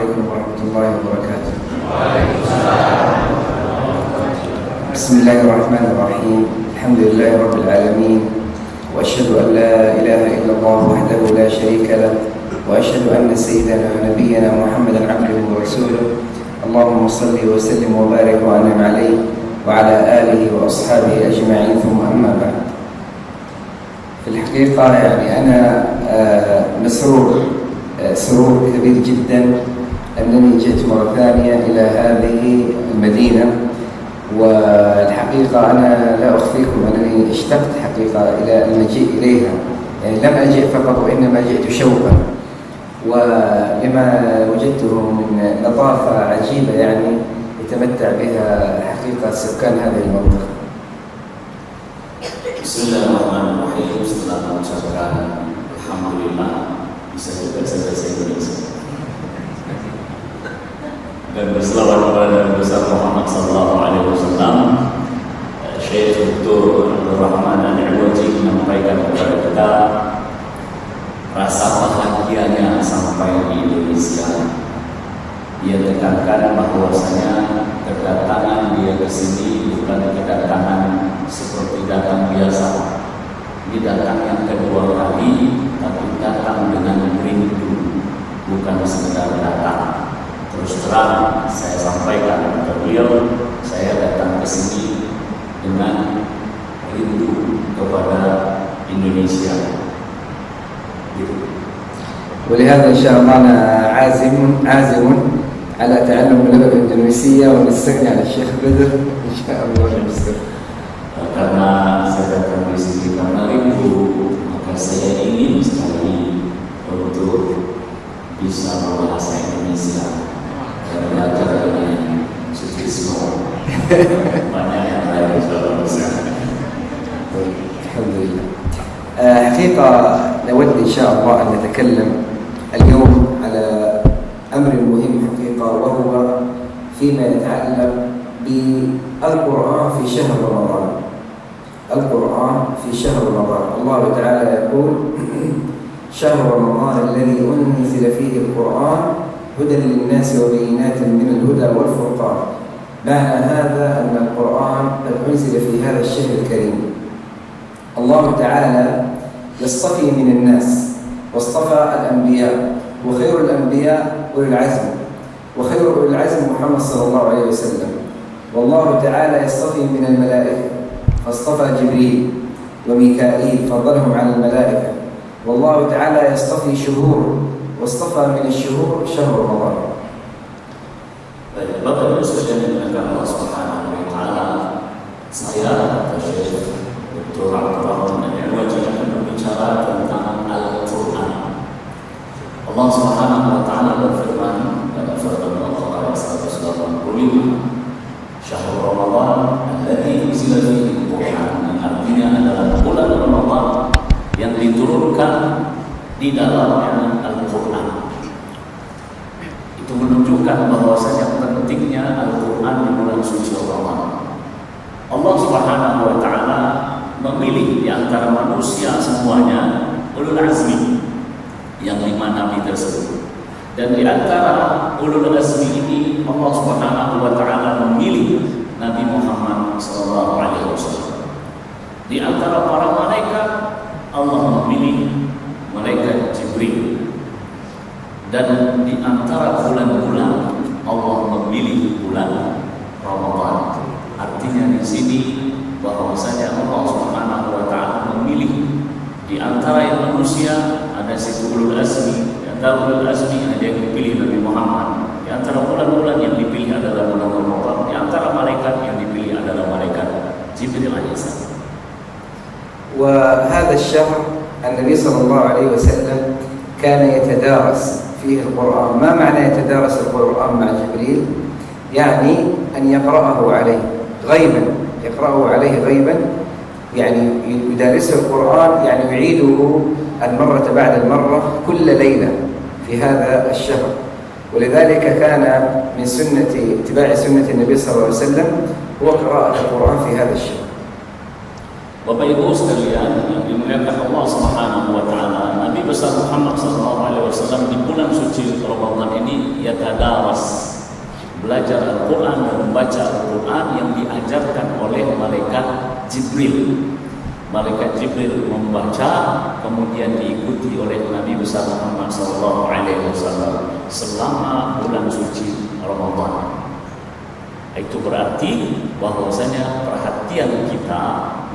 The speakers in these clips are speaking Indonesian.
عليكم ورحمة الله وبركاته. بسم الله الرحمن الرحيم. الحمد لله رب العالمين، وأشهد أن لا إله إلا الله وحده لا شريك له، وأشهد أن سيدنا ونبينا محمدا عبده ورسوله. اللهم صل وسلم وبارك وأنعم عليه وعلى آله وأصحابه أجمعين، ثم أما بعد. في الحقيقة يعني أنا مسرور سرور كبير جدا أنني جئت مرة ثانية إلى هذه المدينة، والحقيقة أنا لا أخفيكم أنني اشتقت حقيقة إلى المجيء إليها، يعني لم أجئ فقط وإنما جئت شوقا، ولما وجدته من لطافة عجيبة يعني يتمتع بها حقيقة سكان هذه المنطقة. Bismillahirrahmanirrahim. Setelah mengucapkan Alhamdulillah, bisa juga bahasa Indonesia, dan berselawat kepada Nabi besar Muhammad SAW. Syekh Dr. Abdul Rahman Al-Iwaji menyampaikan kepada kita rasa bahagianya sampai di Indonesia. Dia tekankan bahwasanya kedatangan dia ke sini bukan kedatangan seperti datang biasa. Ini datang yang kedua kali, tapi datang dengan rindu, bukan sekedar datang. Terus terang saya sampaikan kepada beliau, saya datang ke sini dengan rindu kepada Indonesia. ولهذا إن شاء الله أنا عازم على تعلم اللغة الإندونيسية ونستغني عن الشيخ بدر إن شاء الله. Karena saya datang di sini karena rindu, maka saya ingin sekali untuk bisa berbahasa Indonesia dan belajar dengan Sutrisno. Banyak yang lain insyaallah. الحمد لله. حقيقة نود إن شاء الله أن نتكلم اليوم على أمر مهم حقيقة، وهو فيما يتعلق بالقرآن في شهر رمضان. القرآن في شهر رمضان، الله تعالى يقول: شهر رمضان الذي أنزل فيه القرآن هدى للناس وبينات من الهدى والفرقان. معنى هذا أن القرآن قد أنزل في هذا الشهر الكريم. الله تعالى يصطفي من الناس، واصطفى الأنبياء، وخير الأنبياء أولي العزم، وخير أولي العزم محمد صلى الله عليه وسلم. والله تعالى يصطفي من الملائكة، فاصطفى جبريل وميكائيل فضلهم على الملائكة. والله تعالى يصطفي شهور، واصطفى من الشهور شهر رمضان. Bapak Ibu sekalian dimuliakan Allah Subhanahu wa taala, saya Syekh Dr. Abdul Rahman Al-Iwaji akan berbicara tentang Al-Qur'an. Allah Subhanahu wa taala berfirman dalam surat Al-Baqarah ayat 185, Syahrul Ramadan alladzi unzila fihi al-Qur'an, yang artinya adalah bulan Ramadan yang diturunkan di dalamnya Al-Qur'an. Itu menunjukkan bahwasanya pentingnya Al-Qur'an di bulan suci Ramadan. Allah Subhanahu wa taala memilih di antara manusia semuanya ulul azmi, yang 5 nabi tersebut. Dan di antara ulul azmi ini Allah Subhanahu wa taala memilih Nabi Muhammad sallallahu alaihi wasallam. Di antara para malaikat Allah memilih malaikat Jibril. Dan di antara bulan-bulan Allah memilih bulan Ramadan. Artinya di sini bahwasanya Allah Subhanahu wa taala memilih di antara yang manusia ada situ ulul azmi. Di antara ulul azmi ada yang dipilih Nabi Muhammad. Di antara bulan-bulan yang dipilih adalah bulan Ramadan. Di antara malaikat yang dipilih adalah malaikat Jibril alaihissalam. وهذا الشهر النبي صلى الله عليه وسلم كان يتدارس فيه القرآن. ما معنى يتدارس القرآن مع جبريل؟ يعني أن يقرأه عليه غيبا، يقرأه عليه غيبا، يعني يدارسه القرآن، يعني يعيده المرة بعد المرة كل ليلة في هذا الشهر. ولذلك كان من سنة اتباع سنة النبي صلى الله عليه وسلم هو قراءة القرآن في هذا الشهر. Bapak Ibu sekalian yang dimuliakan Allah Subhanahu wa taala, Nabi besar Muhammad sallallahu alaihi wasallam di bulan suci Ramadan ini yatadaras, belajar Al-Quran dan membaca Al-Quran yang diajarkan oleh malaikat Jibril. Malaikat Jibril membaca, kemudian diikuti oleh Nabi besar Muhammad SAW selama bulan suci Ramadan. Itu berarti bahwasanya perhatian kita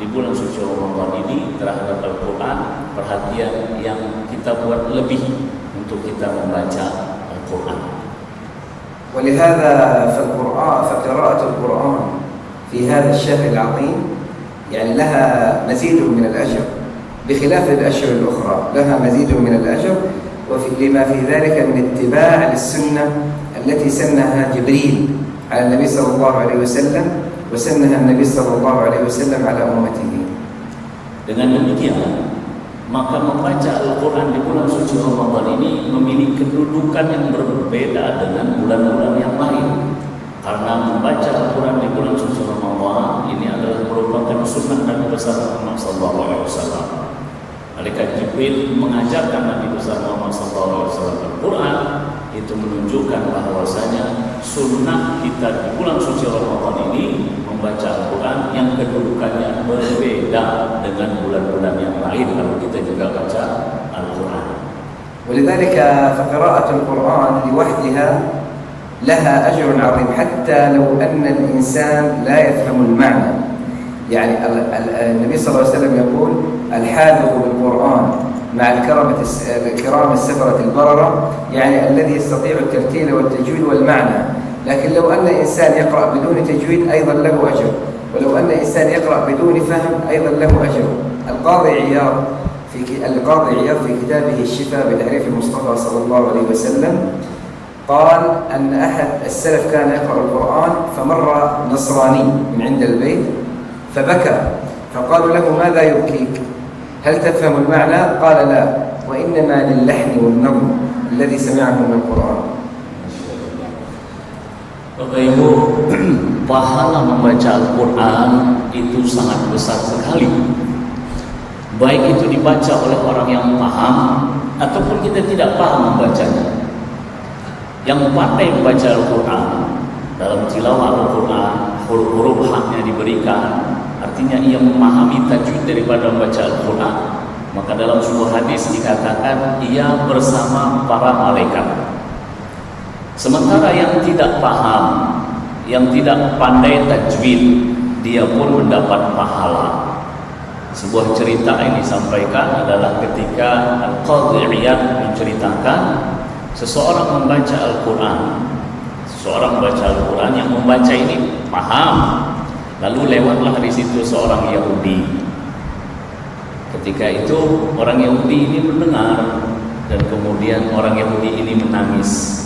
di bulan suci Ramadan ini terhadap Al-Quran, perhatian yang kita buat lebih untuk kita membaca Al-Quran. ولهذا فقراءة القرآن في هذا الشهر العظيم يعني لها مزيد من الأجر بخلاف الأشهر الأخرى، لها مزيد من الأجر لما في ذلك من اتباع للسنة التي سنها جبريل على النبي صلى الله عليه وسلم وسنها النبي صلى الله عليه وسلم على أمته. Dengan demikian, maka membaca Al-Quran di bulan suci Ramadan ini memiliki kedudukan yang berbeda dengan bulan-bulan yang lain. Karena membaca Al-Quran di bulan suci Ramadan ini adalah merupakan sunnah Nabi besar Muhammad SAW. Malaikat Jibril mengajarkan Nabi besar Muhammad SAW Al-Quran, itu menunjukkan bahwasanya sunnah kita di bulan suci Ramadan ini membaca Al-Quran yang kedudukannya berbeda dengan bulan-bulan yang lain kalau kita juga baca Al-Quran. ولذلك فقراءة القرآن لوحدها لها أجر عظيم حتى لو أن الإنسان لا يفهم المعنى. يعني النبي صلى الله عليه وسلم يقول الحافظ بالقرآن مع الكرام السفرة البررة، يعني الذي يستطيع الترتيل والتجويد والمعنى. لكن لو أن إنسان يقرأ بدون تجويد أيضا له أجر، ولو أن إنسان يقرأ بدون فهم أيضا له أجر. القاضي عياض في كتابه الشفاء بتعريف المصطفى صلى الله عليه وسلم قال أن أحد السلف كان يقرأ القرآن فمر نصراني من عند البيت فبكى، فقالوا له ماذا يبكيك؟ هل تفهم المعنى؟ قال لا، وإنما للحن والنظم الذي سمعه من القرآن. Bapak Ibu, pahala membaca Al-Quran itu sangat besar sekali. Baik itu dibaca oleh orang yang paham ataupun kita tidak paham membacanya. Yang pandai membaca Al-Quran dalam tilawah Al-Quran, huruf-huruf haknya diberikan, artinya ia memahami tajwid daripada membaca Al-Quran, maka dalam sebuah hadis dikatakan ia bersama para malaikat. Sementara yang tidak paham, yang tidak pandai tajwid, dia pun mendapat pahala. Sebuah cerita yang disampaikan adalah ketika Al-Qadhi Iyad menceritakan seseorang membaca Al-Quran. Seseorang membaca Al-Quran, yang membaca ini paham. Lalu lewatlah di situ seorang Yahudi. Ketika itu orang Yahudi ini mendengar, dan kemudian orang Yahudi ini menangis.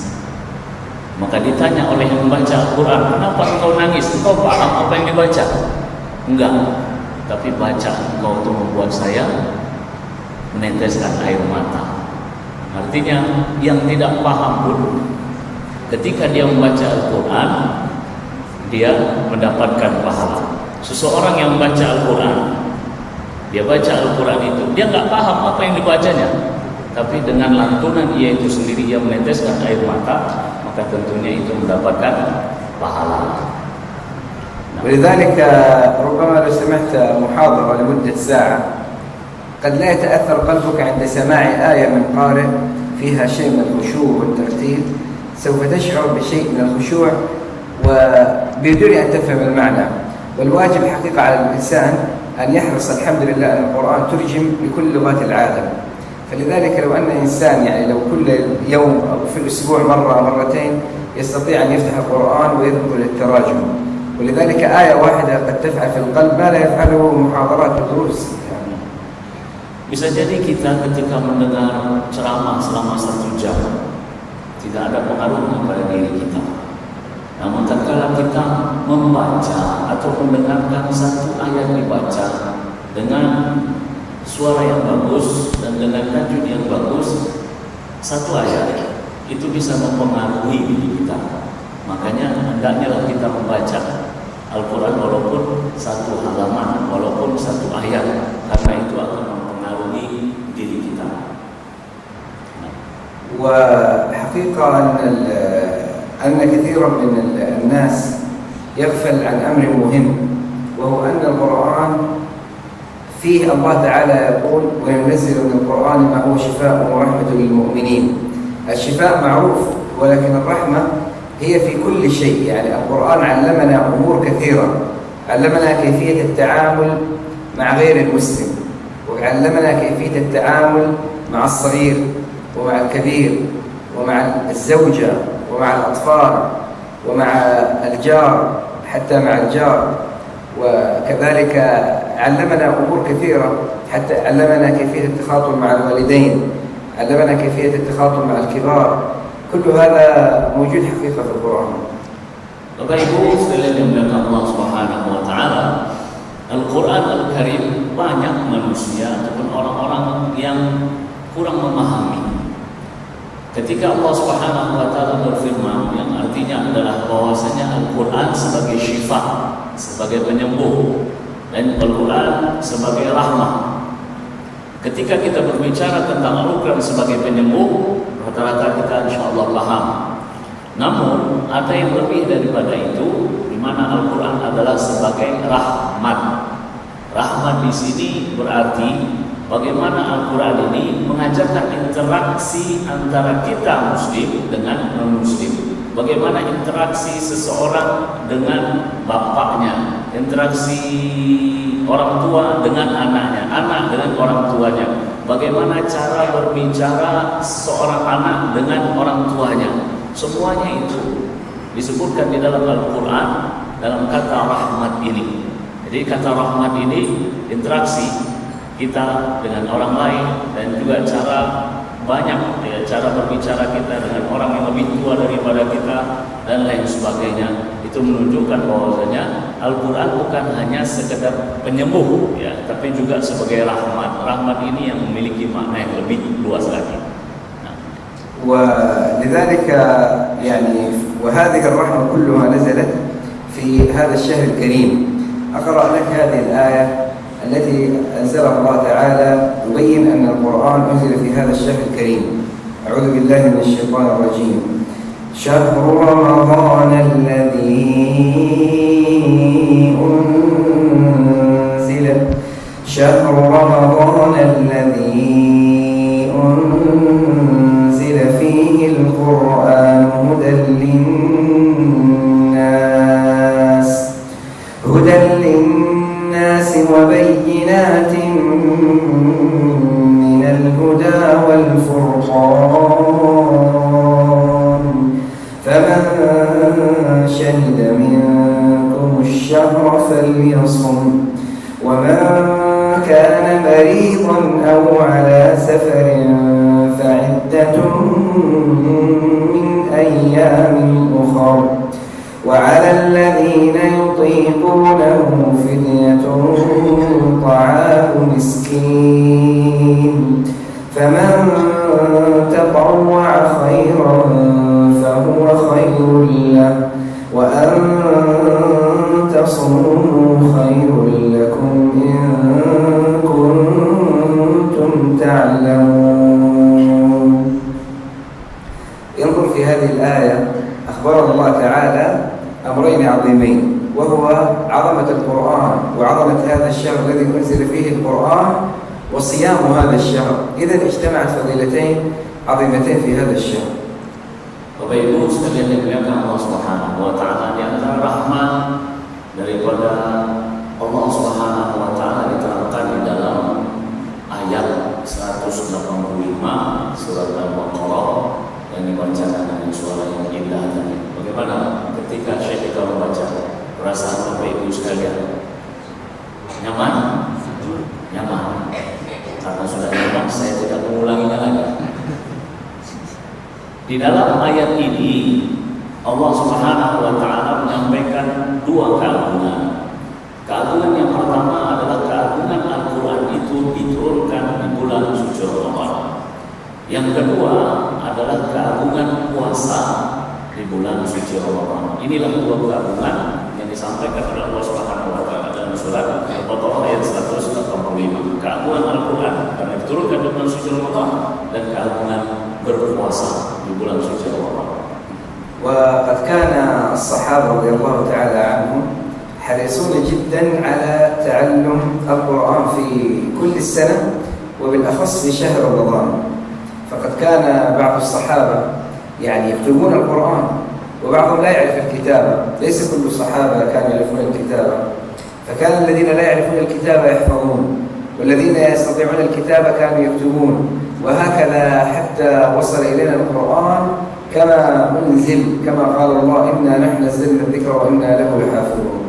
Maka ditanya oleh yang membaca Al-Quran, kenapa engkau nangis? Engkau paham apa yang dibaca? Enggak, tapi baca engkau itu membuat saya meneteskan air mata. Artinya yang tidak paham pun ketika dia membaca Al-Quran, dia mendapatkan pahala. Seseorang yang membaca Al-Quran, dia baca Al-Quran itu, dia nggak paham apa yang dibacanya, tapi dengan lantunan ia itu sendiri, ia meneteskan air mata, maka tentunya itu mendapatkan pahala. ولذلك ربما لو سمعت محاضرة لمدة ساعة قد لا يتأثر قلبك عند سماع آية من قارئ فيها شيء من الخشوع والترتيل، سوف تشعر بشيء من الخشوع وبدون أن تفهم المعنى. والواجب حقيقة على الإنسان أن يحرص الحمد لله أن القرآن ترجم لكل لغات العالم. فلذلك لو أن إنسان يعني لو كل يوم أو في الأسبوع مرة مرتين يستطيع أن يفتح القرآن ويذكر التراجم، ولذلك آية واحدة قد تفعل في القلب ما لا يفعله محاضرات ودروس. Bisa jadi kita ketika mendengar ceramah selama 1 jam tidak ada pengaruhnya pada diri kita. Namun tatkala kita membaca atau mendengarkan satu ayat dibaca dengan suara yang bagus dan dengan tajwid yang bagus, satu ayat itu bisa mempengaruhi diri kita. Makanya hendaknya kita membaca Al-Quran walaupun satu halaman, walaupun satu ayat, karena itu akan mempengaruhi diri kita. وحقيقة أن أن كثيرا من الناس يغفل عن أمر مهم، وهو أن القرآن فيه الله تعالى يقول: وينزل من القرآن ما هو شفاء ورحمة للمؤمنين. الشفاء معروف، ولكن الرحمة هي في كل شيء. يعني القرآن علمنا أمور كثيرة، علمنا كيفية التعامل مع غير المسلم، وعلمنا كيفية التعامل مع الصغير ومع الكبير ومع الزوجة ومع الأطفال ومع الجار، حتى مع الجار. وكذلك علمنا أمور كثيرة، حتى علمنا كيفية التخاطب مع الوالدين، علمنا كيفية التخاطب مع الكبار. كل هذا موجود حقيقة في القرآن. Bapak Ibu sekalian yang dimuliakan Allah Subhanahu wa taala, Al-Qur'an Al-Karim banyak manusia ataupun orang-orang yang kurang memahami. Ketika Allah Subhanahu wa taala berfirman, yang artinya adalah bahwasanya Al-Qur'an sebagai syifa, sebagai penyembuh, dan Al-Qur'an sebagai rahmah. Ketika kita berbicara tentang Al-Qur'an sebagai penyembuh, rata-rata kita insyaallah paham. Namun ada yang lebih daripada itu, di mana Al-Qur'an adalah sebagai rahmat. Rahmat di sini berarti bagaimana Al-Qur'an ini mengajarkan interaksi antara kita muslim dengan non-muslim. Bagaimana interaksi seseorang dengan bapaknya, interaksi orang tua dengan anaknya, anak dengan orang tuanya. Bagaimana cara berbicara seorang anak dengan orang tuanya. Semuanya itu disebutkan di dalam Al-Quran dalam kata rahmat ini. Jadi kata rahmat ini interaksi kita dengan orang lain, dan juga cara banyak ya, cara berbicara kita dengan orang yang lebih tua daripada kita dan lain sebagainya. Itu menunjukkan bahwasanya Al-Quran bukan hanya sekedar penyembuh ya, tapi juga sebagai rahmat. Rahmat ini yang memiliki makna yang lebih luas lagi. ولذلك يعني وهذه الرحمة كلها نزلت في هذا الشهر الكريم. أقرأ لك هذه الآية التي أنزلها الله تعالى يبين أن القرآن أنزل في هذا الشهر الكريم. أعوذ بالله من الشيطان الرجيم. شهر رمضان الذي أنزل فيه القرآن هدى للناس وبينات من الهدى والفرقان، فمن شهد منكم الشهر فليصم، ومن كان مريضا أو على سفر فعدة من أيام أخر، وعلى الذين يطيقونه فدية طعام مسكين، فمن تطوع خيرا فهو خير له، وأن تصوموا خير لكم إن كنتم تعلمون. ينظر في هذه الآية أخبر الله تعالى أمرين عظيمين، وهو عظمة القرآن وعظمة هذا الشهر الذي أنزل فيه القرآن وصيام هذا الشهر. إذن اجتمعت فضيلتين عظيمتين في هذا الشهر. Bapak Ibu sekalian yang dimuliakan Allah Subhanahu wa taala, di antara rahmat daripada Allah Subhanahu wa taala diterangkan di dalam ayat 185 surat Al-Baqarah yang dibacakan dengan suara yang indah tadi. Bagaimana ketika Syekh kita membaca, perasaan Bapak Ibu sekalian? Nyaman? Nyaman. Karena sudah nyaman, saya tidak mengulanginya lagi. Di dalam ayat ini Allah Subhanahu wa taala menyampaikan dua keagungan. Keagungan yang pertama adalah keagungan Al-Qur'an itu diturunkan di bulan suci Ramadan. Yang kedua adalah keagungan puasa di bulan suci Ramadan. Inilah dua keagungan yang disampaikan oleh Allah Subhanahu wa taala dalam surat Al-Baqarah ayat 185. Keagungan Al-Qur'an karena diturunkan di bulan suci Ramadan, dan keagungan berpuasa di bulan suci Ramadan. وقد كان الصحابة رضي الله تعالى عنهم حريصون جدا على تعلم القرآن في كل السنة وبالأخص في شهر رمضان. فقد كان بعض الصحابة يعني يكتبون القرآن وبعضهم لا يعرف الكتابة، ليس كل الصحابة كانوا يعرفون الكتابة، فكان الذين لا يعرفون الكتابة يحفظون والذين يستطيعون الكتابة كانوا يكتبون، وهكذا حتى وصل إلينا القرآن كما أنزل، كما قال الله إنا نحن نزلنا الذكر وإنا له لحافظون.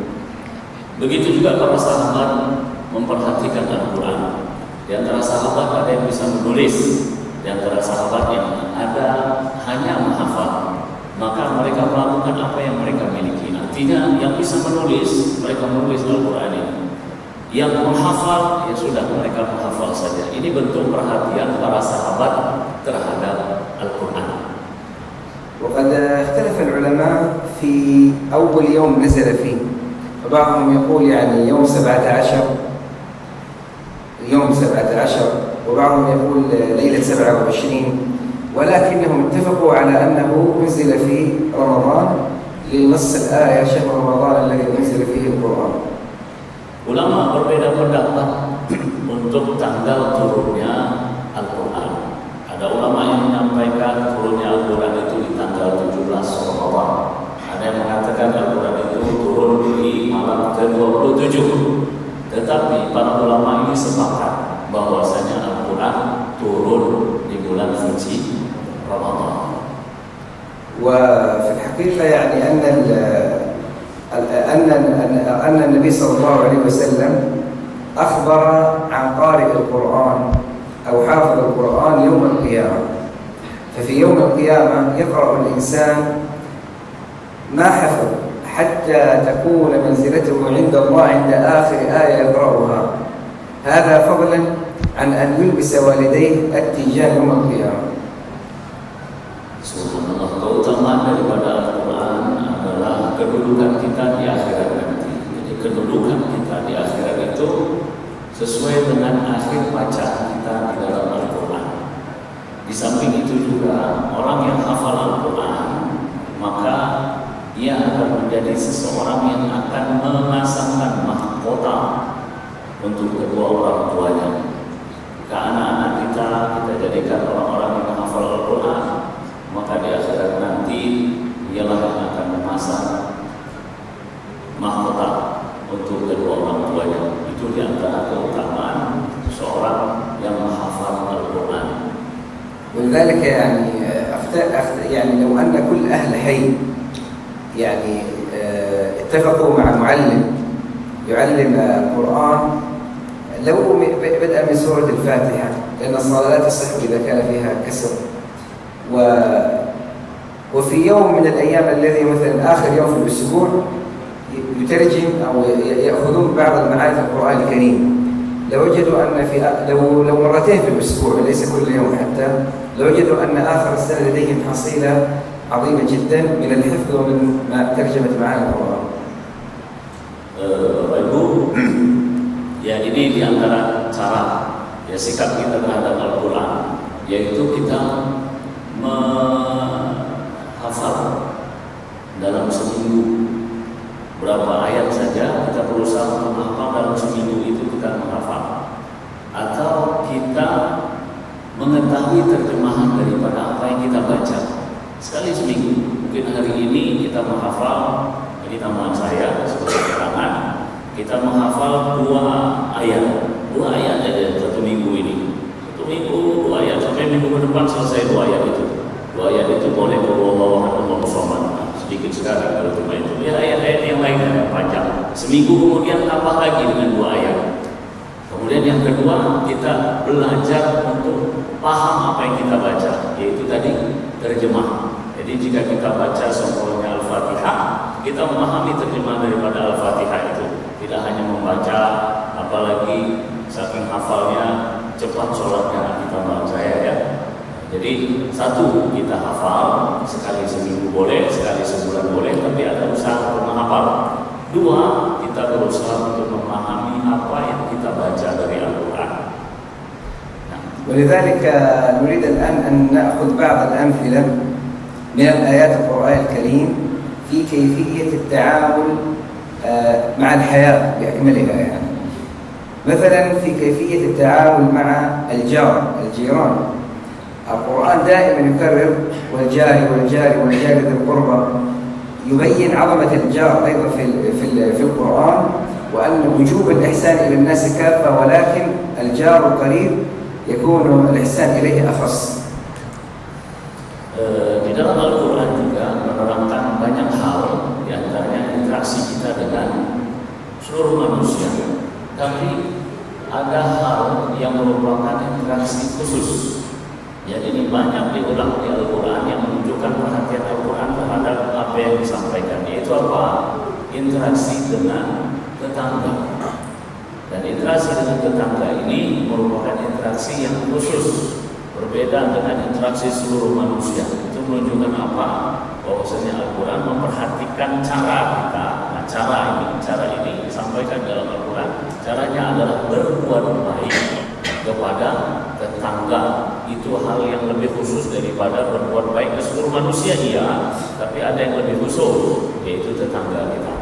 Begitu juga para sahabat memperhatikan Al-Quran. Di antara sahabat ada yang bisa menulis, di antara sahabat yang ada hanya menghafal. Maka mereka melakukan apa yang mereka miliki. Artinya yang bisa menulis, mereka menulis Al-Quran ini. Yang menghafal, ya sudah mereka menghafal saja. Ini bentuk perhatian para sahabat terhadap Al-Quran. وقد اختلف العلماء في أول يوم نزل فيه، فبعضهم يقول يعني يوم 17 وبعضهم يقول ليلة 27، ولكنهم اتفقوا على أنه نزل في رمضان لنص الآية شهر رمضان الذي نزل فيه القرآن. Ulama berbeda pendapat untuk tanggal turunnya Al-Quran. Ada ulama yang menyampaikan turunnya Al-Quran itu di tanggal 17 Ramadan. Ada yang mengatakan Al-Quran itu turun di malam ke-27. Tetapi para ulama ini sepakat bahwasanya Al-Quran turun di bulan suci Ramadan. وفي الحقيقة يعني أن النبي صلى الله عليه وسلم أخبر عن قارئ القرآن أو حافظ القرآن يوم القيامة، ففي يوم القيامة يقرأ الإنسان ما حفظ حتى تكون منزلته عند الله عند آخر آية يقرأها، هذا فضلا عن أن يلبس والديه التيجان يوم القيامة. Subhanallah, keutamaan daripada Al-Quran adalah kedudukan kita di akhirat nanti. Jadi kedudukan kita di akhirat itu sesuai dengan akhir bacaan kita di dalam Al-Quran. Di samping itu juga orang yang hafal Al-Quran, maka ia akan menjadi seseorang yang akan memasangkan mahkota untuk kedua orang tuanya. Jika anak-anak kita jadikan orang-orang yang menghafal Al-Quran, maka di akhirat nanti ialah yang akan memasang mahkota untuk kedua orang tuanya. Itu di antara keutamaan seorang yang menghafal Al-Quran. ولذلك يعني لو أن كل أهل حي يعني اتفقوا مع معلم يعلم القرآن لو بدأ من سورة الفاتحة، لأن الصلاة لا تصح إذا كان فيها كسر، وفي يوم من الأيام الذي مثلا آخر يوم في الأسبوع يترجم أو يأخذون بعض المعاني في القرآن الكريم، لوجدوا أن لو مرتين في الأسبوع ليس كل يوم حتى، لوجدوا أن آخر السنة لديهم حصيلة عظيمة جدا من الحفظ ومن ترجمة معاني القرآن. Bapak Ibu, ya ini di antara cara ya sikap kita terhadap Al-Quran, yaitu kita menghafal dalam seminggu berapa ayat saja, kita berusaha untuk menghafal dalam seminggu itu kita menghafal, atau kita mengetahui terjemahan daripada apa yang kita baca sekali seminggu. Mungkin hari ini kita menghafal, ini tambahan saya sebagai keterangan, kita menghafal 2 ayat aja satu minggu ini. Satu minggu 2 ayat, sampai minggu ke depan selesai 2 ayat itu. 2 ayat itu boleh Allahu Akbar, Allahu Samad. Sedikit sekali kalau cuma itu. Ya ayat-ayat yang lain yang panjang. Seminggu kemudian tambah lagi dengan 2 ayat. Kemudian yang kedua, kita belajar untuk paham apa yang kita baca, yaitu tadi terjemah. Jadi jika kita baca sempurna Al-Fatihah, kita memahami terjemah daripada Al-Fatihah itu. Tidak hanya membaca, apalagi saking hafalnya cepat sholatnya kita bangsa ya. Jadi satu, kita hafal sekali seminggu boleh, sekali sebulan boleh, tapi ada usaha untuk menghafal. 2, kita berusaha untuk memahami apa yang kita baca dari Al-Quran. ولذلك نريد الآن أن نأخذ بعض الأمثلة من الآيات القرآن الكريم المبتدئين في كيفية التعامل مع الحياة بأكملها يعني. مثلا في كيفية التعامل مع الجيران. القرآن دائما يكرر والجار ذي القربى، يبين عظمة الجار أيضا في القرآن، وأن وجوب الإحسان إلى الناس كافة، ولكن الجار القريب يكون الإحسان إليه أخص. Di dalam Al-Quran juga menerangkan banyak hal, diantaranya interaksi kita dengan seluruh manusia. Tapi ada hal yang merupakan interaksi khusus. Jadi ini banyak diulang di Al-Quran yang menunjukkan perhatian Al-Quran terhadap apa yang disampaikan. Yaitu apa? Interaksi dengan tetangga. Dan interaksi dengan tetangga ini merupakan interaksi yang khusus, berbeda dengan interaksi seluruh manusia. Itu menunjukkan apa? Bahwasanya Al-Quran memperhatikan cara kita. Nah, cara ini disampaikan dalam Al-Quran. Caranya adalah berbuat baik kepada tetangga. Itu hal yang lebih khusus daripada berbuat baik ke seluruh manusia, iya, tapi ada yang lebih khusus, yaitu tetangga kita.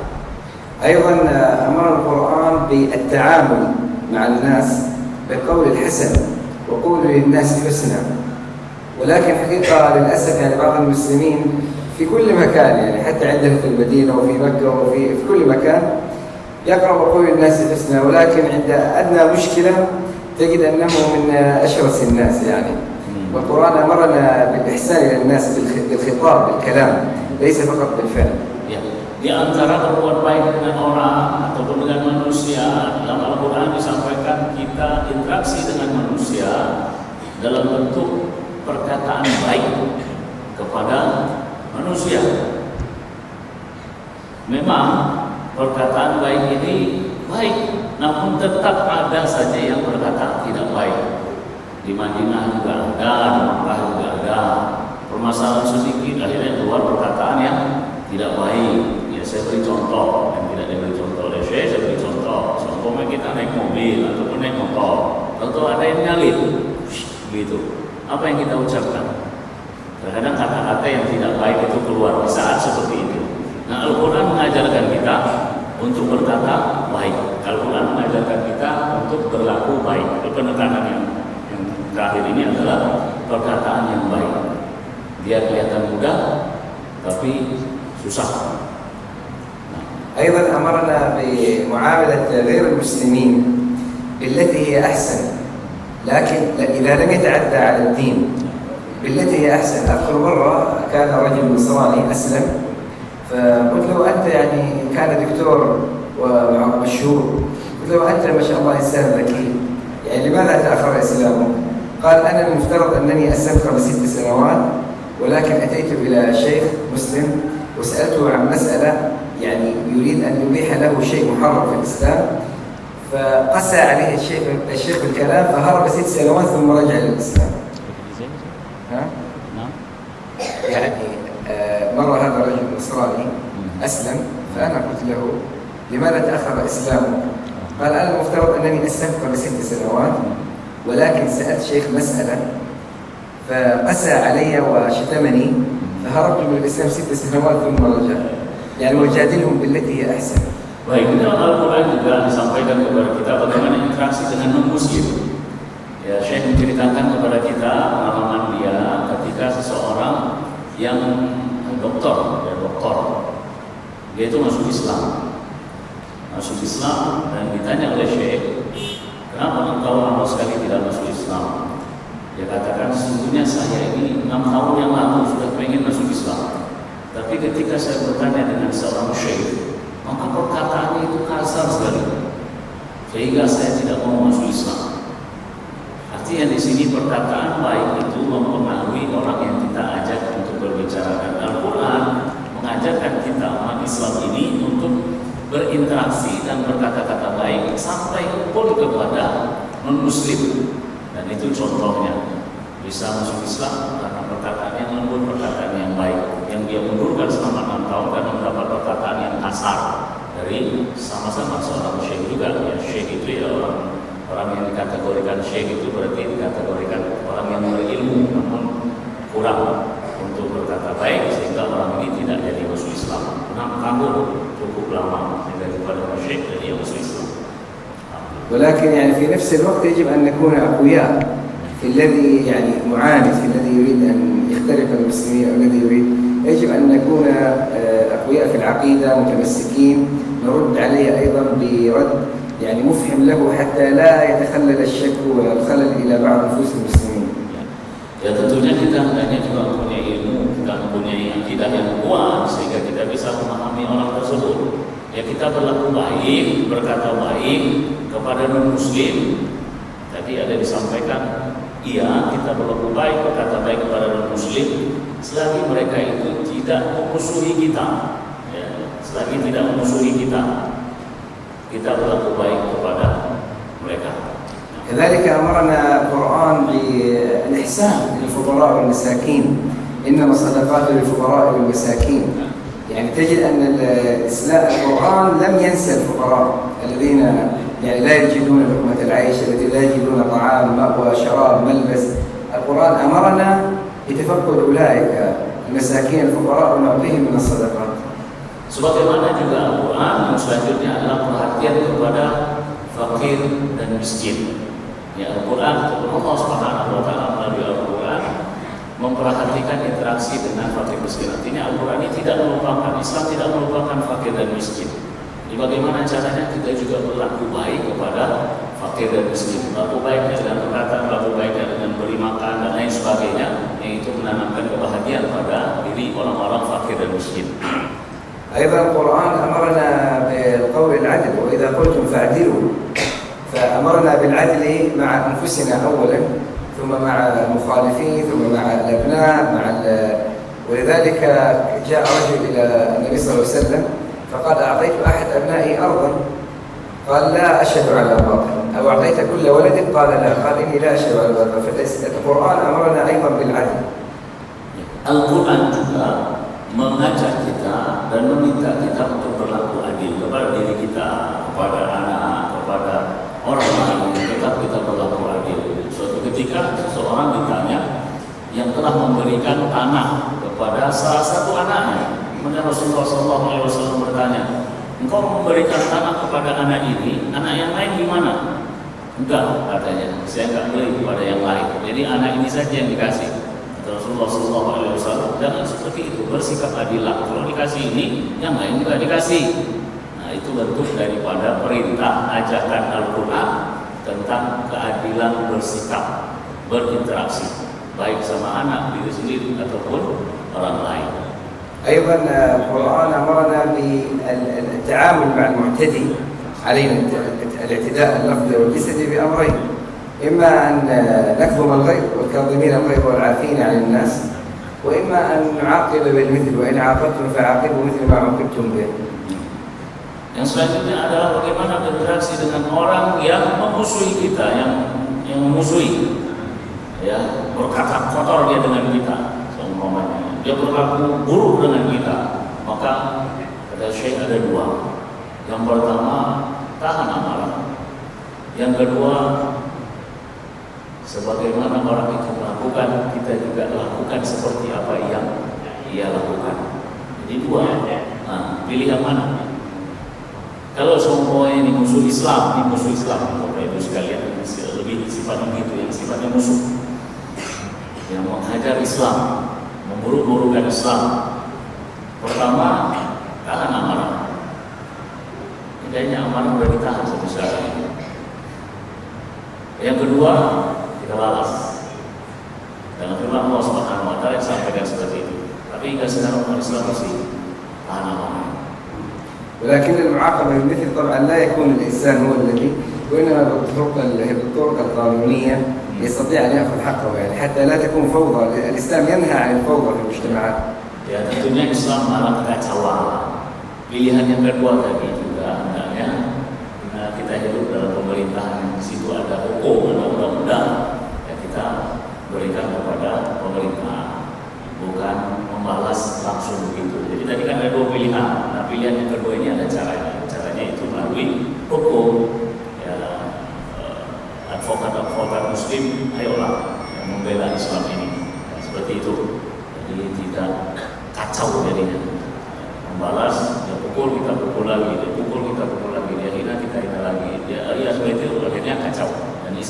أيضا أمر القرآن بالتعامل مع الناس بالقول الحسن وقولوا للناس حسنا، ولكن حقيقة للأسف يعني بعض المسلمين في كل مكان، يعني حتى عندنا في المدينة وفي مكة وفي كل مكان يقرأ وقول للناس حسنا، ولكن عند أدنى مشكلة تجد أنه من أشرس الناس يعني. والقرآن أمرنا بالإحسان إلى الناس بالخطاب بالكلام، ليس فقط بالفعل. Di antara berbuat baik dengan orang ataupun dengan manusia, dalam Al-Quran disampaikan kita interaksi dengan manusia dalam bentuk perkataan baik kepada manusia. Memang perkataan baik ini baik, namun tetap ada saja yang berkata tidak baik. Di Madinah juga ada, di Makkah juga ada. Permasalahan sedikit akhirnya keluar perkataan yang tidak baik. Saya beri contoh yang tidak diberi contoh oleh saya beri contoh. Contohnya kita naik mobil ataupun naik motor, tentu ada yang nyalip, gitu. Apa yang kita ucapkan? Terkadang kata-kata yang tidak baik itu keluar di saat seperti itu. Nah, Al-Quran mengajarkan kita untuk berkata baik. Al-Quran mengajarkan kita untuk berlaku baik. Penekanan yang terakhir ini adalah perkataan yang baik. Dia kelihatan mudah, tapi susah. أيضا أمرنا بمعاملة غير المسلمين بالتي هي أحسن، لكن إذا لم يتعدى على الدين بالتي هي أحسن. أذكر مرة كان رجل نصراني أسلم، فقلت له أنت يعني كان دكتور ومشهور، قلت له أنت ما شاء الله إنسان ذكي، يعني لماذا تأخر إسلامك؟ قال أنا المفترض أنني أسلمت قبل 6 سنوات، ولكن أتيت إلى شيخ مسلم وسألته عن مسألة يعني يريد أن يبيح له شيء محرم في الإسلام، فقسى عليه الشيخ بالكلام، فهرب 6 سنوات ثم رجع للإسلام. يعني مرة هذا الرجل النصراني أسلم، فأنا قلت له لماذا تأخر إسلامك؟ قال أنا المفترض أنني أسلمت قبل 6 سنوات، ولكن سألت شيخ مسألة فقسى علي وشتمني، فهربت من الإسلام 6 سنوات ثم رجع. Yani wajadilhum billati hiya ahsan. Baik, dalam Al-Quran juga disampaikan kepada kita bagaimana interaksi dengan non-muslim. Ya, Syekh menceritakan kepada kita pengalaman dia ketika seseorang yang doktor, dia itu masuk Islam dan ditanya oleh Syekh, kenapa engkau lama sekali tidak masuk Islam? Dia katakan, sesungguhnya saya ini 6 tahun yang lalu sudah pengen masuk Islam. Tapi ketika saya bertanya dengan seorang syekh, maka perkataannya itu kasar sekali, sehingga saya tidak mau masuk Islam. Artinya di sini perkataan baik itu mempengaruhi orang yang kita ajak untuk berbicara. Dan Al-Quran mengajarkan kita umat Islam ini untuk berinteraksi dan berkata-kata baik sampai pun kepada non-Muslim. Dan itu contohnya bisa masuk Islam karena perkataan yang lembut, perkataan yang baik. Yang dia mundurkan selama 6 tahun karena mendapat perkataan yang kasar dari sama-sama seorang syekh juga. Ya, syekh itu ya orang yang dikategorikan syekh itu berarti dikategorikan orang yang berilmu namun kurang untuk berkata baik, sehingga orang ini tidak tidak jadi masuk Islam. 6 tahun cukup lama daripada musyrik jadi masuk Islam. ولكن يعني في نفس الوقت يجب أن نكون أقوياء في الذي يعني معاند، في الذي يريد أن يخترق المسلمين أو الذي يجب أن نكون أقوياء في العقيدة متمسكين، نرد عليه أيضا برد يعني مفهم له حتى لا يتخلل الشك والخلل إلى بعض نفوس المسلمين. Ya tentunya kita hendaknya juga mempunyai ilmu, kita mempunyai akidah yang kuat sehingga kita bisa memahami orang tersebut. Ya kita berlaku baik, berkata baik kepada non-muslim. Tadi ada disampaikan, iya kita berlaku baik, berkata baik kepada non-muslim selagi mereka itu tidak memusuhi kita. Ya, selagi tidak memusuhi kita, kita berlaku baik kepada mereka. كذلك أمرنا القرآن بالإحسان للفقراء والمساكين، إنما الصدقات للفقراء والمساكين. يعني تجد أن القرآن لم ينسى الفقراء الذين يعني لا يجدون لقمة العيش، الذين لا يجدون طعام مأوى شراب ملبس. القرآن أمرنا بتفقد أولئك المساكين الفقراء ونعطيهم من الصدقات. Sebagaimana juga Al-Quran yang selanjutnya adalah perhatian kepada fakir dan miskin. Ya, Al-Quran, Allah Subhanahu wa Ta'ala melalui Al-Quran memperhatikan interaksi dengan fakir miskin. Artinya Al-Quran ini tidak melupakan, Islam tidak melupakan fakir dan miskin. Jadi bagaimana caranya kita juga berlaku baik kepada fakir dan miskin. Berlaku baiknya dengan perkataan, berlaku baiknya dengan beri makan dan lain sebagainya, yaitu menanamkan kebahagiaan pada diri orang-orang fakir dan miskin. أيضا القرآن أمرنا بالقول العدل، وإذا قلتم فاعدلوا، فأمرنا بالعدل مع أنفسنا أولا ثم مع المخالفين ثم مع الأبناء ولذلك جاء رجل إلى النبي صلى الله عليه وسلم فقال أعطيت أحد أبنائي أرضا، قال لا أشهد على باطل، أو أعطيت كل ولد، قال لا، قال إني لا أشهد على باطل. فالقرآن أمرنا أيضا بالعدل. Al-Quran juga mengajak kita dan meminta kita untuk berlaku adil kepada diri kita, kepada anak, kepada orang lain. Tetap kita berlaku adil. Suatu ketika seseorang ditanya yang telah memberikan tanah kepada salah satu anaknya. Kemudian Rasulullah SAW bertanya, engkau memberikan tanah kepada anak ini, anak yang lain di mana? Enggak, katanya, saya enggak beri kepada yang lain. Jadi anak ini saja yang dikasih. Rasulullah SAW, jangan seperti itu, bersikap adilah. Kalau dikasih ini, yang lain juga dikasih. Nah, itu bentuk daripada perintah ajakan Al-Quran tentang keadilan bersikap, berinteraksi, baik sama anak diri sendiri ataupun orang lain. أيضا القرآن أمرنا بالتعامل مع المعتدي علينا، الاعتداء اللفظي والجسدي بأمرين: إما أن نكظم الغيظ والكاظمين الغيظ والعافين عن الناس، وإما أن نعاقب بالمثل، وإن عاقبتم فعاقبوا مثل ما عوقبتم به. Yang selanjutnya adalah bagaimana berinteraksi dengan orang yang memusuhi kita, yang memusuhi, ya, berkata kotor dia dengan kita, seumpamanya dia berlaku buruk dengan kita. Maka kata Syekh ada dua. Yang pertama, tahan amarah. Yang kedua, sebagaimana orang itu melakukan, kita juga lakukan seperti apa yang ia lakukan. Jadi dua. Nah, pilih yang mana? Kalau semuanya ini musuh Islam, Bapak Ibu sekalian, lebih sifatnya gitu, yang sifatnya musuh, yang menghajar Islam, memburuk-burukkan Islam. Pertama, tahan amarah. Kayaknya amarah sudah ditahan sampai sekarang ini. Yang kedua, kita balas. Dengan firman Allah Subhanahu wa Ta'ala sampaikan seperti itu. Tapi hingga sekarang umat Islam masih tahan amarah. ولكن المعاقبة بالمثل طبعا لا يكون الإنسان هو الذي، وإنما بالطرق القانونية يستطيع أن يأخذ حقه، يعني حتى لا تكون فوضى. الإسلام ينهى عن الفوضى في المجتمعات. Ya tentunya Islam malah kekacauan. Pilihan yang kedua tadi juga hendaknya kita hidup dalam pemerintahan yang di situ ada hukum, ada undang-undang, ya kita berikan kepada pemerintah, bukan membalas langsung begitu. Jadi tadi kan ada dua pilihan. Nah, pilihan yang kedua ini ada caranya. Caranya itu melalui hukum. Ya, advokat Muslim, ayolah yang membela Islam ini. Ya, seperti itu. Jadi tidak kacau jadinya.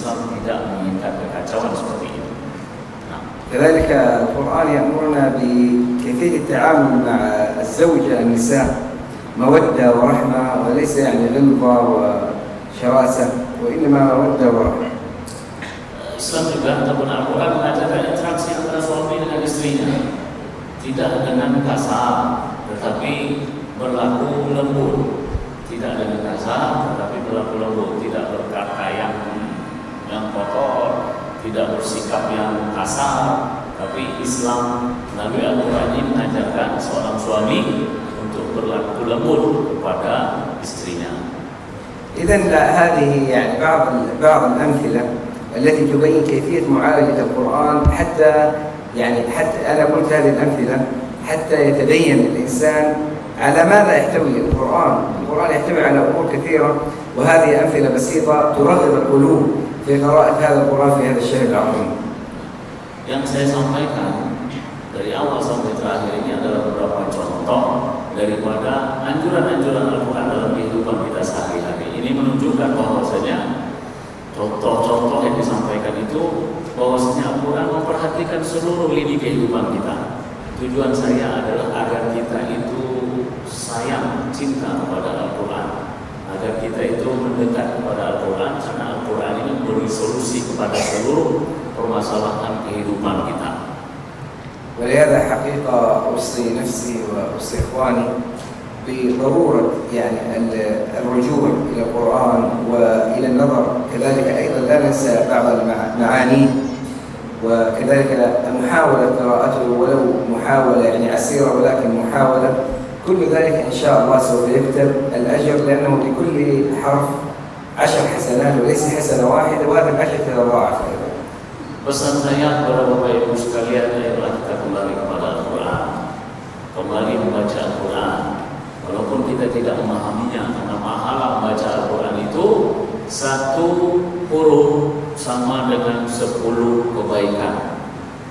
Islam tidak menginginkan kekacauan seperti itu. Nah, كذلك القرآن يأمرنا بكيفية التعامل مع الزوجة النساء مودة ورحمة، وليس يعني غلظة وشراسة، وإنما مودة ورحمة. Islam juga ataupun Al-Quran mengajarkan interaksi antara suami dengan istrinya, tidak dengan kasar, tetapi berlaku lembut. Tidak dengan kasar, tetapi berlaku lembut. Tidak berkata yang kotor, tidak bersikap yang kasar. Tapi Islam melalui Al-Quran ini mengajarkan seorang suami untuk berlaku lembut kepada istrinya. إذن هذه يعني بعض الأمثلة التي تبين كيفية معالجة القرآن، حتى أنا قلت هذه الأمثلة حتى يتبين الإنسان على ماذا يحتوي القرآن. القرآن يحتوي على أمور كثيرة، وهذه أمثلة بسيطة ترغب القلوب في قراءة هذا القرآن في هذا الشهر العظيم. Yang saya sampaikan dari awal sampai terakhir ini adalah beberapa contoh daripada anjuran-anjuran Al-Quran dalam kehidupan kita sehari-hari. Ini menunjukkan bahwasanya contoh-contoh yang disampaikan itu bahwasanya Al-Quran memperhatikan seluruh lini kehidupan kita. Tujuan saya adalah agar kita itu sayang, cinta kepada Al-Quran, agar kita itu mendekat kepada Al-Quran, karena Al-Quran ini memberi solusi kepada seluruh permasalahan kehidupan kita. ولهذا حقيقة أوصي نفسي وأوصي إخواني بضرورة يعني الرجوع إلى القرآن وإلى النظر، كذلك أيضا لا ننسى بعض المعاني، وكذلك محاولة قراءته ولو محاولة يعني عسيرة ولكن محاولة. كل ذلك إن شاء الله سوف يكتب الأجر، لأنه لكل حرف 10 حسنات وليس حسنة واحدة، وهذا الأجر يتضاعف. Pesan saya kepada Bapak Ibu sekalian adalah kita kembali kepada Al-Quran, kembali membaca Al-Quran. Walaupun kita tidak memahaminya, karena pahala membaca Al-Quran itu 1 huruf sama dengan 10 kebaikan.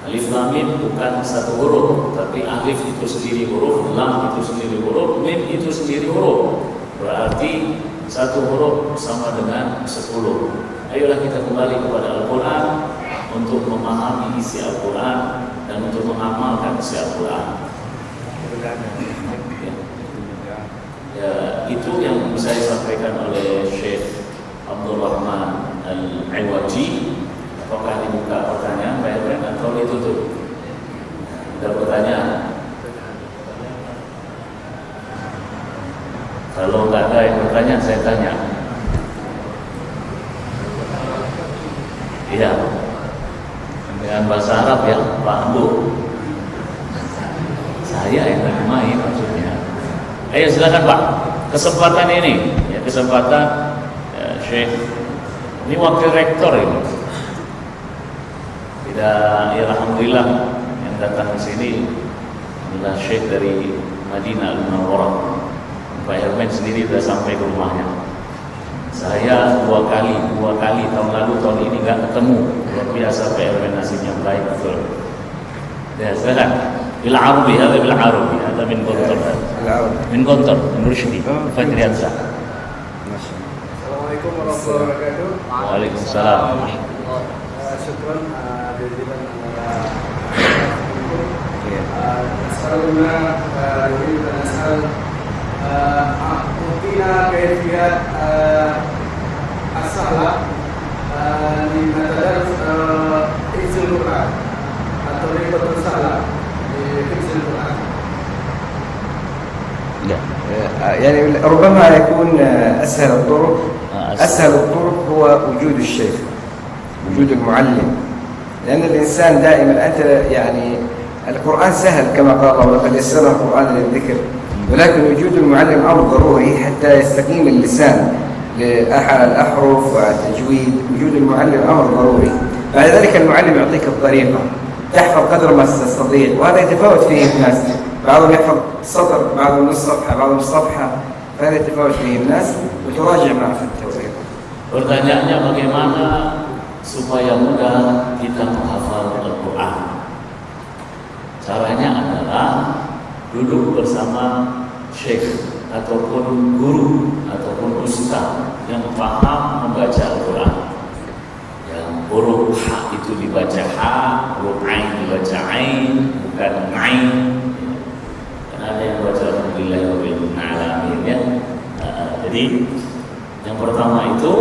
Alif lam mim bukan 1 huruf, tapi alif itu sendiri huruf, lam itu sendiri huruf, mim itu sendiri huruf. Berarti 1 huruf sama dengan 10. Ayolah kita kembali kepada Al-Quran untuk memahami isi Al-Quran dan untuk mengamalkan isi Al-Quran. Ya, itu yang saya sampaikan oleh Syekh Abdul Rahman Al-Iwaji. Apakah dibuka pertanyaan Pak Erwin atau ditutup? Ada pertanyaan? Kalau nggak ada yang bertanya, saya tanya. Iya. Dengan bahasa Arab ya, Pak Ambu. Saya yang lagi main maksudnya. Ayo silakan Pak. Kesempatan ini, ya kesempatan Syekh. Ini wakil rektor ini. Tidak, ya alhamdulillah yang datang ke sini adalah Syekh dari Madinah Al-Munawwarah. Pak Herman sendiri sudah sampai ke rumahnya. Saya dua kali tahun lalu, tahun ini nggak ketemu. Luar biasa Pak Erwin, nasibnya baik betul. Ya silakan. Bil Arabi, ada bil Arabi, ada min Gontor. Min Gontor, min Rushdi, Fajriansa. Assalamualaikum warahmatullahi wabarakatuh. Waalaikumsalam. Syukran jazilan Assalamualaikum Mungkin kaifiat as-salah di matadarus hifzul Quran atau ribatul salah di hifzul Quran. يعني ربما يكون أسهل الطرق هو وجود الشيخ، وجود المعلم، لأن الإنسان دائما أنت يعني القرآن سهل كما قال الله ولقد يسرنا القرآن للذكر، ولكن وجود المعلم أمر ضروري حتى يستقيم اللسان للأحرف والتجويد. وجود المعلم أمر ضروري. بعد ذلك المعلم يعطيك الطريقة، تحفظ قدر ما تستطيع، وهذا يتفاوت فيه الناس. بعضهم يحفظ سطر، بعضهم نصف صفحة، بعضهم صفحة، فهذا يتفاوت فيه الناس، وتراجع معه في التوزيع. Pertanyaannya bagaimana supaya mudah kita menghafal Al-Quran? Caranya adalah duduk bersama syekh ataupun guru ataupun ustaz yang paham membaca Al-Quran. Ya, ha itu dibaca ha, huruf ain dibaca ain, bukan ain. Karena ada yang baca alhamdulillahirabbil alamin ya. Jadi yang pertama itu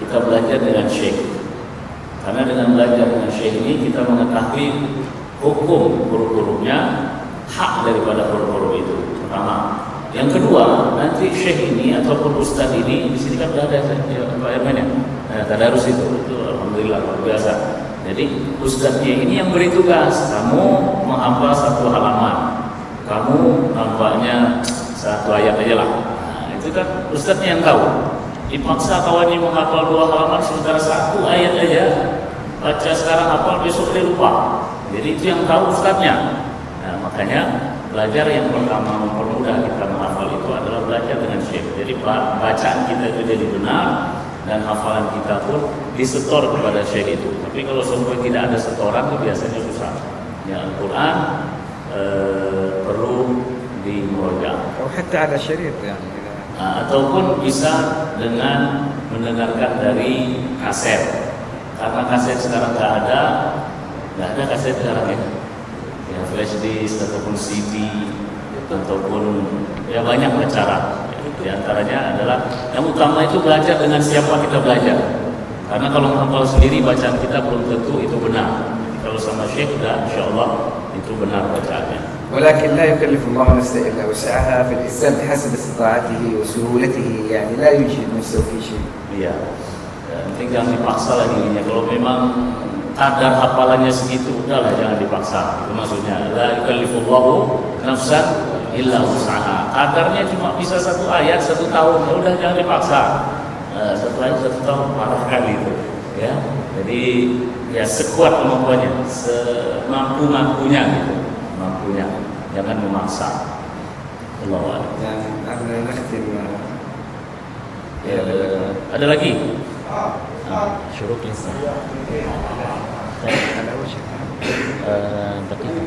kita belajar dengan syekh. Karena dengan belajar dengan syekh ini kita mengetahui hukum huruf-hurufnya, hak daripada huruf-huruf itu. Pertama. Yang kedua, nanti syekh ini ataupun ustaz ini di sini kan sudah ada Pak Irman ya. Tadarus itu alhamdulillah luar biasa. Jadi ustaznya ini yang beri tugas, kamu menghafal satu halaman. Kamu nampaknya satu ayat aja lah. Nah, itu kan ustaznya yang tahu. Dipaksa kawannya menghafal 2 halaman sementara 1 ayat aja. Baca sekarang hafal, besok dia lupa. Jadi itu yang tahu ustaznya. Nah, makanya belajar yang pertama mempermudah kita menghafal itu adalah belajar dengan syekh. Jadi bacaan kita itu jadi benar dan hafalan kita pun disetor kepada syekh itu. Tapi kalau sampai tidak ada setoran itu biasanya susah. Ya, Al-Quran perlu dimurajaah. أو حتى على شريط يعني. Ataupun bisa dengan mendengarkan dari kaset. Karena kaset sekarang nggak ada kaset sekarang ya. Ya, flash disk ataupun CD ataupun ya banyak cara. Di antaranya adalah yang utama itu belajar dengan siapa kita belajar. Karena kalau menghafal sendiri bacaan kita belum tentu itu benar. Jadi kalau sama syekh sudah insyaallah itu benar bacaannya. ولكن لا يكلف الله نفسا إلا وسعها، فالإنسان بحسب استطاعته وسهولته يعني لا يجهد نفسه في شيء. Iya. Nanti jangan dipaksa lagi ini. Kalau memang kadar hafalannya segitu, udahlah jangan dipaksa. Itu maksudnya. La yukallifullahu nafsan illa wus'aha. Kadarnya cuma bisa 1 ayat 1 tahun. Ya udah jangan dipaksa. 1 ayat 1 tahun parah kali itu. Ya. Jadi ya sekuat kemampuannya, semampu-mampunya gitu. Mampunya. Jangan memaksa. Allahu a'lam. يعني نختم. Ada lagi? Syuruk lisan. على وجه. دقيقة.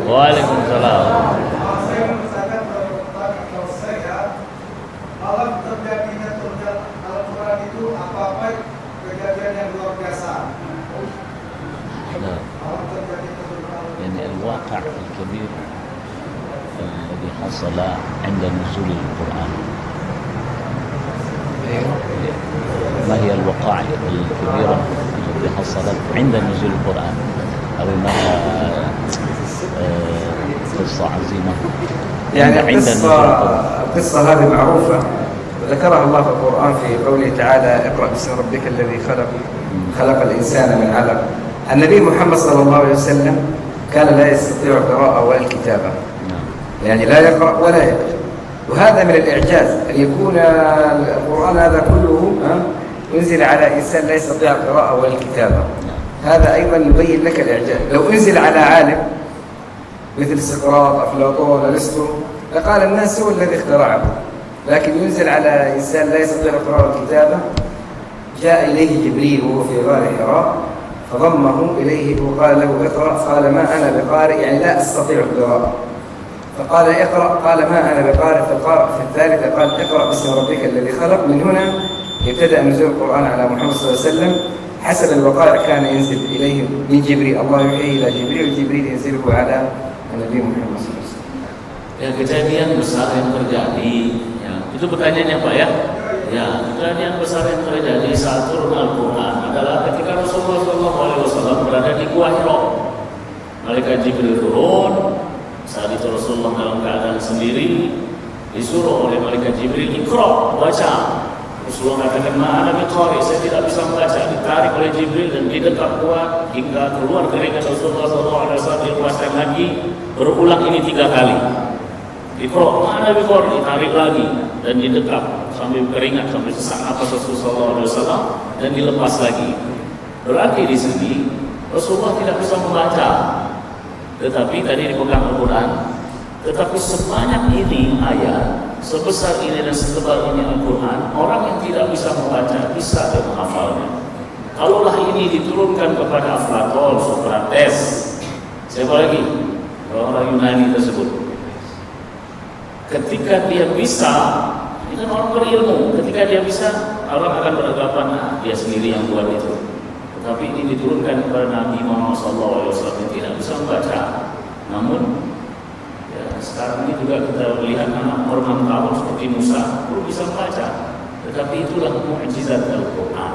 Waalaikumsalam. Saya merasakan kalau saya malam terjadinya Al-Quran itu apa-apa kejadian yang luar biasa. Malam terjadi يعني الواقع الكبير الذي حصل عند نزول القرآن. ما هي الوقائع الكبيرة التي حصلت عند نزول القرآن؟ أو إنها قصة عظيمة يعني عند نزول القرآن. القصة هذه معروفة ذكرها الله في القرآن في قوله تعالى اقرأ باسم ربك الذي خلق الإنسان من علق. النبي محمد صلى الله عليه وسلم كان لا يستطيع القراءة ولا الكتابة، يعني لا يقرأ ولا يكتب، وهذا من الإعجاز أن يكون القرآن هذا كله ينزل على إنسان لا يستطيع القراءة ولا الكتابة. هذا أيضا يبين لك الإعجاز. لو أنزل على عالم مثل سقراط أفلاطون أرسطو لقال الناس هو الذي اخترعه، لكن ينزل على إنسان لا يستطيع القراءة والكتابة. جاء إليه جبريل وهو في غار حراء فضمه إليه وقال له اقرأ، قال ما أنا بقارئ، يعني لا أستطيع القراءة. فقال اقرأ، قال ما أنا بقارئ. في الثالثة قال اقرأ باسم ربك الذي خلق. من هنا ابتدأ نزول القرآن على محمد صلى الله عليه وسلم حسب الوقائع. كان ينزل إليه من جبريل، الله يوحيه إلى جبريل وجبريل ينزله على النبي محمد صلى الله عليه وسلم. Ya, kejadian besar yang terjadi ya, itu pertanyaannya Pak ya. Ya, kejadian besar yang terjadi saat turun Al-Quran adalah ketika Rasulullah SAW berada di Gua Hira. Malaikat Jibril turun. Saat itu Rasulullah dalam keadaan sendiri, disuruh oleh Malaikat Jibril Iqra, baca. Rasulullah katakan ma'ana biqari, saya tidak bisa membaca. Ditarik oleh Jibril dan didekat kuat hingga keluar keringat Rasulullah SAW. Dilepaskan lagi, berulang ini 3 kali. Iqra, ma'ana biqari, ditarik lagi dan didekat sambil keringat, sambil sesak napas Rasulullah SAW dan dilepas lagi. Berarti di sini Rasulullah tidak bisa membaca. Tetapi tadi dipegang Al-Quran. Tetapi sebanyak ini ayat, sebesar ini dan setebal ini Al-Quran, orang yang tidak bisa membaca bisa dan menghafalnya. Kalaulah ini diturunkan kepada Aflatun, Sokrates, siapa lagi? Orang Yunani tersebut. Ketika dia bisa Ini kan orang berilmu, ketika dia bisa, orang akan beranggapan dia sendiri yang buat itu. Tetapi ini diturunkan kepada Nabi Muhammad SAW yang tidak bisa membaca. Namun ya, sekarang ini juga kita melihat anak orang tahun seperti Musa belum bisa membaca. Tetapi itulah mukjizat Al-Quran.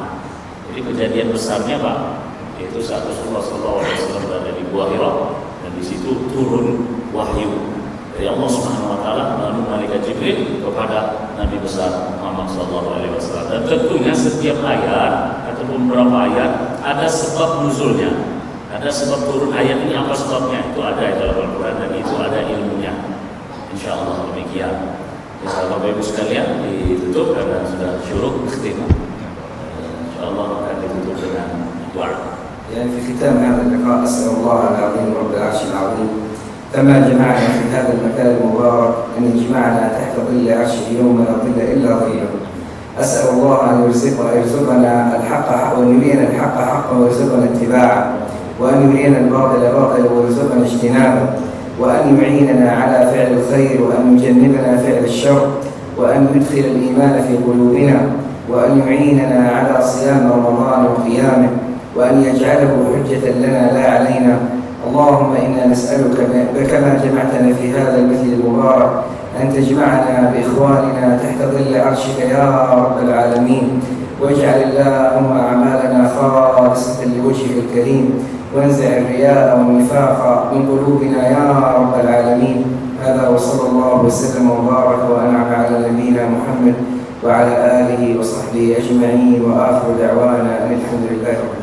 Jadi kejadian besarnya Pak, yaitu saat Rasulullah SAW berada di Gua Hira, dan di situ turun wahyu dari Allah Subhanahu Wa Taala melalui malaikat Jibril kepada Nabi besar Muhammad SAW. Dan tentunya setiap ayat ataupun beberapa ayat ada sebab nuzulnya, ada sebab turun ayat ini apa sebabnya, itu ada di dalam Al-Quran dan itu ada ilmunya. Insya Allah demikian. Ya, Bapak Ibu sekalian, ditutup karena sudah syuruk ikhtimah. Insya Allah akan ditutup dengan doa. يعني في ختام هذا اللقاء أسأل الله العظيم رب العرش العظيم كما جمعنا في هذا المكان المبارك أن يجمعنا تحت ظل عرشه يوم لا ظل إلا ظله. أسأل الله أن يرزقنا الحق وأن يرينا الحق حقا ويرزقنا اتباعه، وأن يرينا الباطل باطلا ويرزقنا اجتنابه، وأن يعيننا على فعل الخير، وأن يجنبنا فعل الشر، وأن يدخل الإيمان في قلوبنا، وأن يعيننا على صيام رمضان وقيامه، وأن يجعله حجة لنا لا علينا. اللهم إنا نسألك كما جمعتنا في هذا المسجد المبارك أن تجمعنا بإخواننا تحت ظل عرشك يا رب العالمين، واجعل اللهم أعمالنا خالصة لوجهك الكريم، وانزع الرياء والنفاق من قلوبنا يا رب العالمين. هذا وصلى الله وسلم وبارك وأنعم على نبينا محمد وعلى آله وصحبه أجمعين، وآخر دعوانا أن الحمد لله رب العالمين.